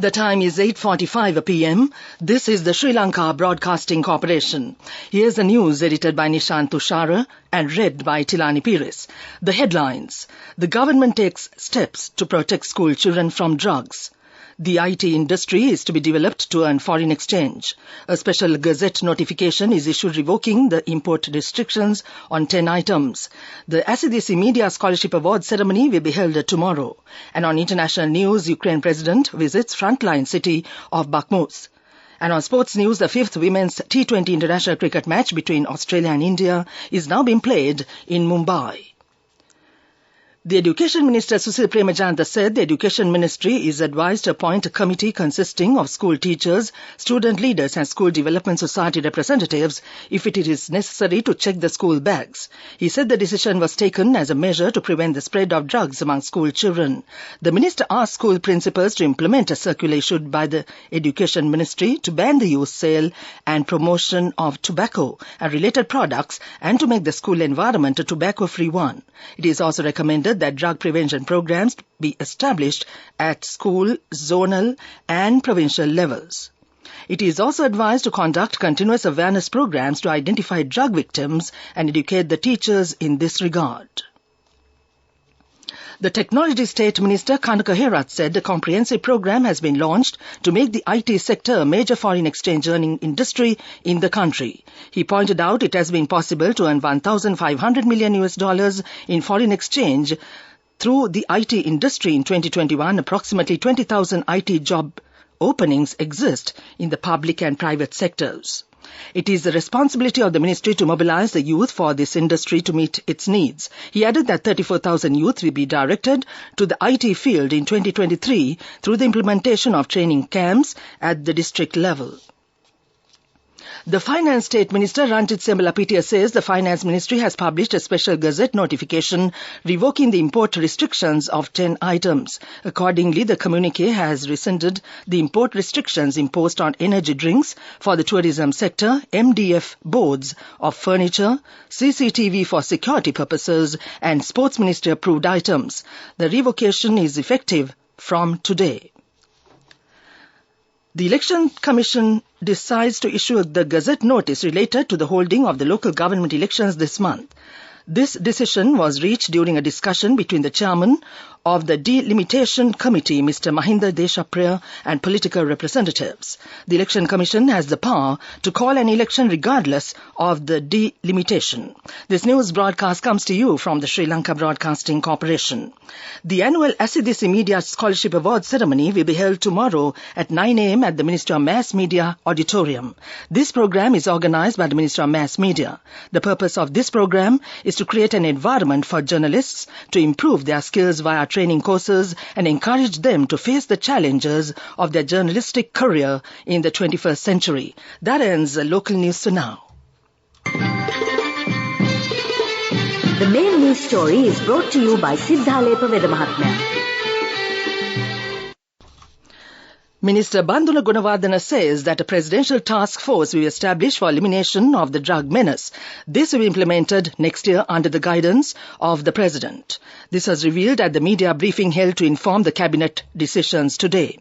The time is 8:45 p.m. This is the Sri Lanka Broadcasting Corporation. Here's the news edited by Nishant Tushara and read by Tilani Pires. The headlines. The government takes steps to protect school children from drugs. The IT industry is to be developed to earn foreign exchange. A special gazette notification is issued revoking the import restrictions on 10 items. The SLBC Media Scholarship Award ceremony will be held tomorrow. And on international news, Ukraine President visits frontline city of Bakhmut. And on sports news, the 5th Women's T20 International Cricket match between Australia and India is now being played in Mumbai. The Education Minister Susil Premajanta said the Education Ministry is advised to appoint a committee consisting of school teachers, student leaders and school development society representatives if it is necessary to check the school bags. He said the decision was taken as a measure to prevent the spread of drugs among school children. The minister asked school principals to implement a circular issued by the Education Ministry to ban the use, sale and promotion of tobacco and related products and to make the school environment a tobacco-free one. It is also recommended that drug prevention programs be established at school, zonal and provincial levels. It is also advised to conduct continuous awareness programs to identify drug victims and educate the teachers in this regard. The Technology State Minister Kanuka Herath said a comprehensive program has been launched to make the IT sector a major foreign exchange earning industry in the country. He pointed out it has been possible to earn $1,500 million in foreign exchange through the IT industry in 2021. Approximately 20,000 IT job openings exist in the public and private sectors. It is the responsibility of the ministry to mobilize the youth for this industry to meet its needs. He added that 34,000 youth will be directed to the IT field in 2023 through the implementation of training camps at the district level. The Finance State Minister Ranjit Sembalapitia says the Finance Ministry has published a special gazette notification revoking the import restrictions of 10 items. Accordingly, the communique has rescinded the import restrictions imposed on energy drinks for the tourism sector, MDF boards of furniture, CCTV for security purposes and Sports Ministry approved items. The revocation is effective from today. The Election Commission decides to issue the Gazette notice related to the holding of the local government elections this month. This decision was reached during a discussion between the chairman of the Delimitation Committee, Mr. Mahinda Deshapriya, and political representatives. The Election Commission has the power to call an election regardless of the delimitation. This news broadcast comes to you from the Sri Lanka Broadcasting Corporation. The annual SLBC Media Scholarship Award ceremony will be held tomorrow at 9 a.m. at the Ministry of Mass Media Auditorium. This program is organized by the Ministry of Mass Media. The purpose of this program is to create an environment for journalists to improve their skills via training courses and encourage them to face the challenges of their journalistic career in the 21st century. That ends local news for now. The main news story is brought to you by Siddhalepa Vedamahatmya. Minister Bandula Gunawardena says that a presidential task force will be established for elimination of the drug menace. This will be implemented next year under the guidance of the President. This was revealed at the media briefing held to inform the Cabinet decisions today.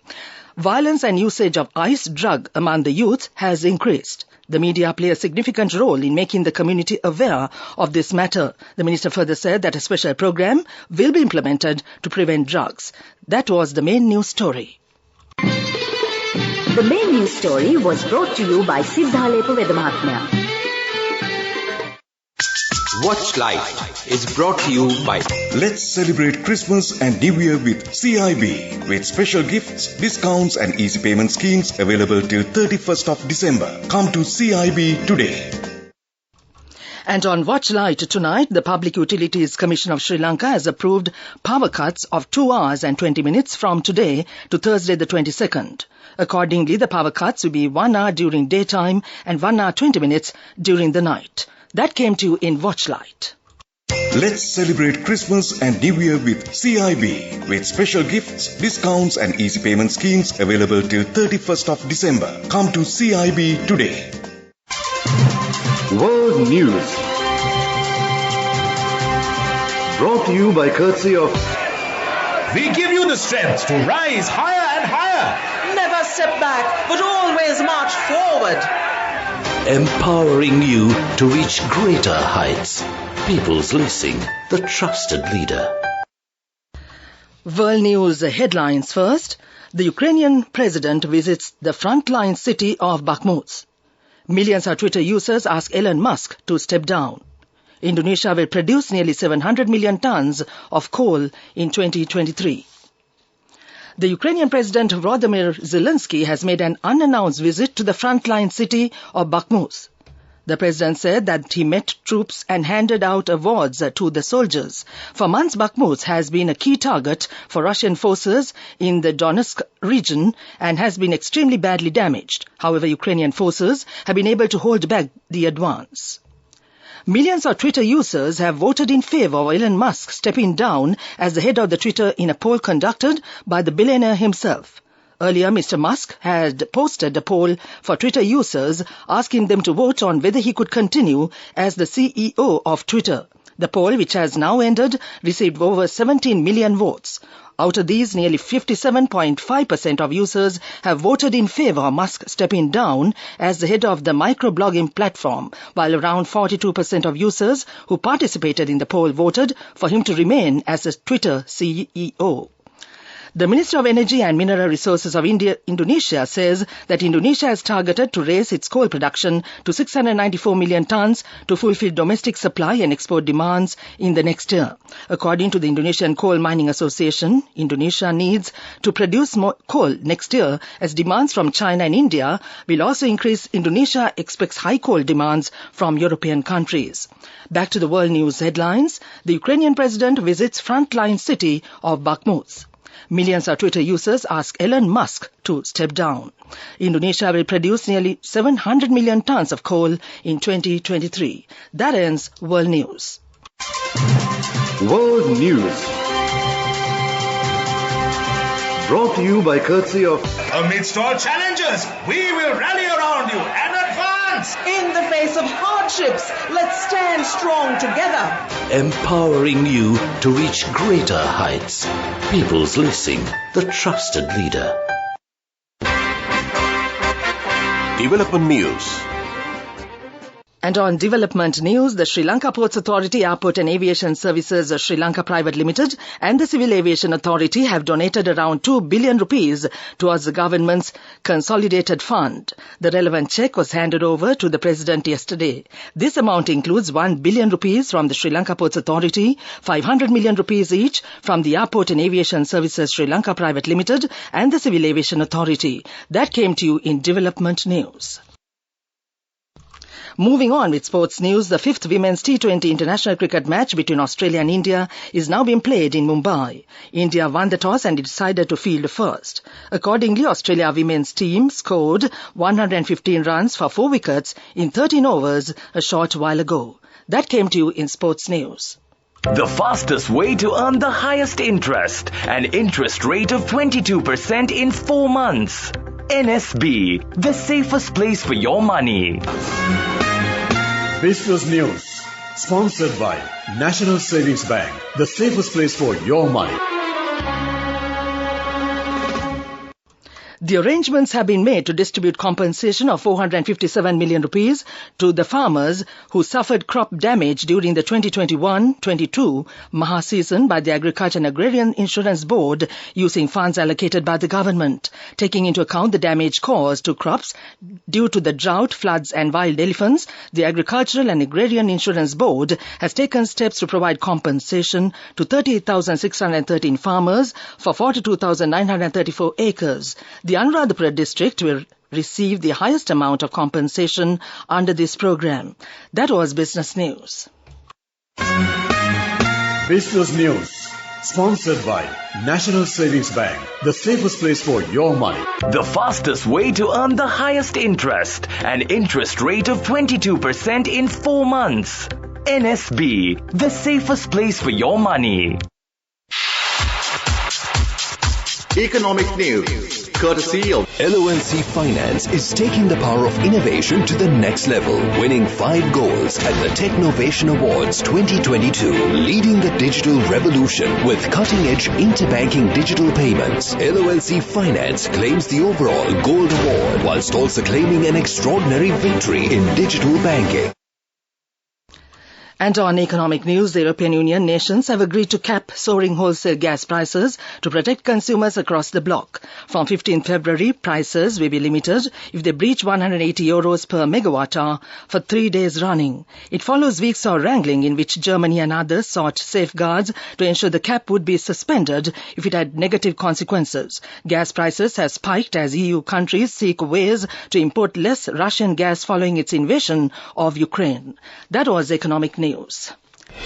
Violence and usage of ice drug among the youth has increased. The media play a significant role in making the community aware of this matter. The minister further said that a special program will be implemented to prevent drugs. That was the main news story. The main news story was brought to you by Siddhalepa Vedamahatmya. Watch Life is brought to you by Let's celebrate Christmas and New Year with CIB with special gifts, discounts and easy payment schemes available till 31st of December. Come to CIB today. And on Watch Light tonight, the Public Utilities Commission of Sri Lanka has approved power cuts of 2 hours and 20 minutes from today to Thursday the 22nd. Accordingly, the power cuts will be 1 hour during daytime and 1 hour 20 minutes during the night. That came to you in Watch Light. Let's celebrate Christmas and New Year with CIB with special gifts, discounts and easy payment schemes available till 31st of December. Come to CIB today. World News brought to you by courtesy of We give you the strength to rise higher and higher. step back, but always march forward. Empowering you to reach greater heights. People's Leasing, the trusted leader. World News headlines first. The Ukrainian president visits the frontline city of Bakhmut. Millions of Twitter users ask Elon Musk to step down. Indonesia will produce nearly 700 million tons of coal in 2023. The Ukrainian President Volodymyr Zelensky has made an unannounced visit to the frontline city of Bakhmut. The president said that he met troops and handed out awards to the soldiers. For months, Bakhmut has been a key target for Russian forces in the Donetsk region and has been extremely badly damaged. However, Ukrainian forces have been able to hold back the advance. Millions of Twitter users have voted in favor of Elon Musk stepping down as the head of the Twitter in a poll conducted by the billionaire himself. Earlier, Mr. Musk had posted a poll for Twitter users asking them to vote on whether he could continue as the CEO of Twitter. The poll, which has now ended, received over 17 million votes. Out of these, nearly 57.5% of users have voted in favor of Musk stepping down as the head of the microblogging platform, while around 42% of users who participated in the poll voted for him to remain as the Twitter CEO. The Minister of Energy and Mineral Resources of Indonesia says that Indonesia has targeted to raise its coal production to 694 million tons to fulfill domestic supply and export demands in the next year. According to the Indonesian Coal Mining Association, Indonesia needs to produce more coal next year as demands from China and India will also increase. Indonesia expects high coal demands from European countries. Back to the world news headlines. The Ukrainian president visits frontline city of Bakhmut. Millions of Twitter users ask Elon Musk to step down. Indonesia will produce nearly 700 million tons of coal in 2023. That ends World News. World News. Brought to you by courtesy of... Amidst all challenges, we will rally around you and advance. In the face of hardships, let's stand strong together. Empowering you to reach greater heights. People's Leasing, the trusted leader. Development News. And on development news, the Sri Lanka Ports Authority, Airport and Aviation Services Sri Lanka Private Limited and the Civil Aviation Authority have donated around 2 billion rupees towards the government's consolidated fund. The relevant cheque was handed over to the President yesterday. This amount includes 1 billion rupees from the Sri Lanka Ports Authority, 500 million rupees each from the Airport and Aviation Services Sri Lanka Private Limited and the Civil Aviation Authority. That came to you in development news. Moving on with sports news, the 5th Women's T20 international cricket match between Australia and India is now being played in Mumbai. India won the toss and decided to field first. Accordingly, Australia women's team scored 115 runs for 4 wickets in 13 overs a short while ago. That came to you in sports news. The fastest way to earn the highest interest, an interest rate of 22% in 4 months. NSB, the safest place for your money. Business News, sponsored by National Savings Bank, the safest place for your money. The arrangements have been made to distribute compensation of 457 million rupees to the farmers who suffered crop damage during the 2021-22 Maha season by the Agriculture and Agrarian Insurance Board using funds allocated by the government. Taking into account the damage caused to crops due to the drought, floods and wild elephants, the Agricultural and Agrarian Insurance Board has taken steps to provide compensation to 38,613 farmers for 42,934 acres. The Anuradhapura district will receive the highest amount of compensation under this program. That was Business News. Business News, sponsored by National Savings Bank, the safest place for your money. The fastest way to earn the highest interest, an interest rate of 22% in 4 months. NSB, the safest place for your money. Economic News. courtesy of LOLC Finance is taking the power of innovation to the next level, winning 5 golds at the Technovation Awards 2022, leading the digital revolution with cutting-edge interbanking digital payments. LOLC Finance claims the overall gold award whilst also claiming an extraordinary victory in digital banking. And on economic news, the European Union nations have agreed to cap soaring wholesale gas prices to protect consumers across the bloc. From 15 February, prices will be limited if they breach €180 per megawatt hour for 3 days running. It follows weeks of wrangling in which Germany and others sought safeguards to ensure the cap would be suspended if it had negative consequences. Gas prices have spiked as EU countries seek ways to import less Russian gas following its invasion of Ukraine. That was economic news.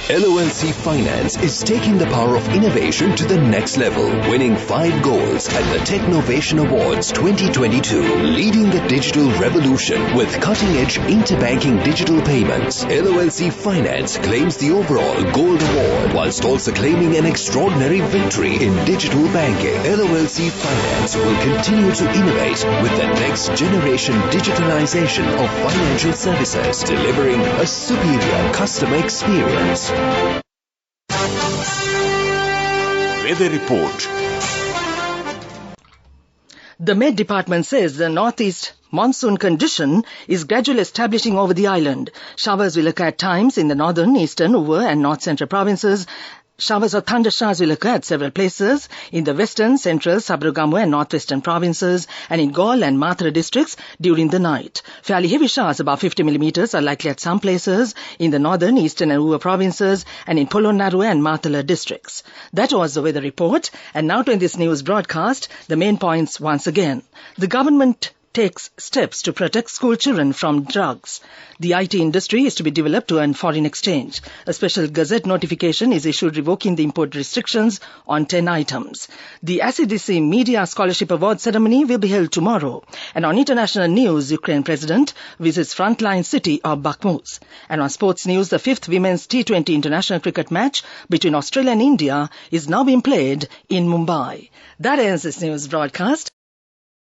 LOLC Finance is taking the power of innovation to the next level, winning 5 golds at the Technovation Awards 2022, leading the digital revolution with cutting-edge interbanking digital payments. LOLC Finance claims the overall gold award whilst also claiming an extraordinary victory in digital banking. LOLC Finance will continue to innovate with the next generation digitalization of financial services, delivering a superior customer experience. Weather report. The Met Department says the northeast monsoon condition is gradually establishing over the island. Showers will occur at times in the northern, eastern, Uva and north central provinces. Showers or thundershowers will occur at several places in the western, central, Sabaragamu and northwestern provinces and in Gaul and Mathura districts during the night. Fairly heavy showers, about 50 millimeters, are likely at some places in the northern, eastern and Uva provinces and in Polonnaruwa and Mathura districts. That was the weather report. And now to end this news broadcast, the main points once again. The government takes steps to protect school children from drugs. The IT industry is to be developed to earn foreign exchange. A special gazette notification is issued revoking the import restrictions on 10 items. The SLBC Media Scholarship Award ceremony will be held tomorrow. And on international news, Ukraine President visits frontline city of Bakhmut. And on sports news, the 5th Women's T20 International Cricket match between Australia and India is now being played in Mumbai. That ends this news broadcast.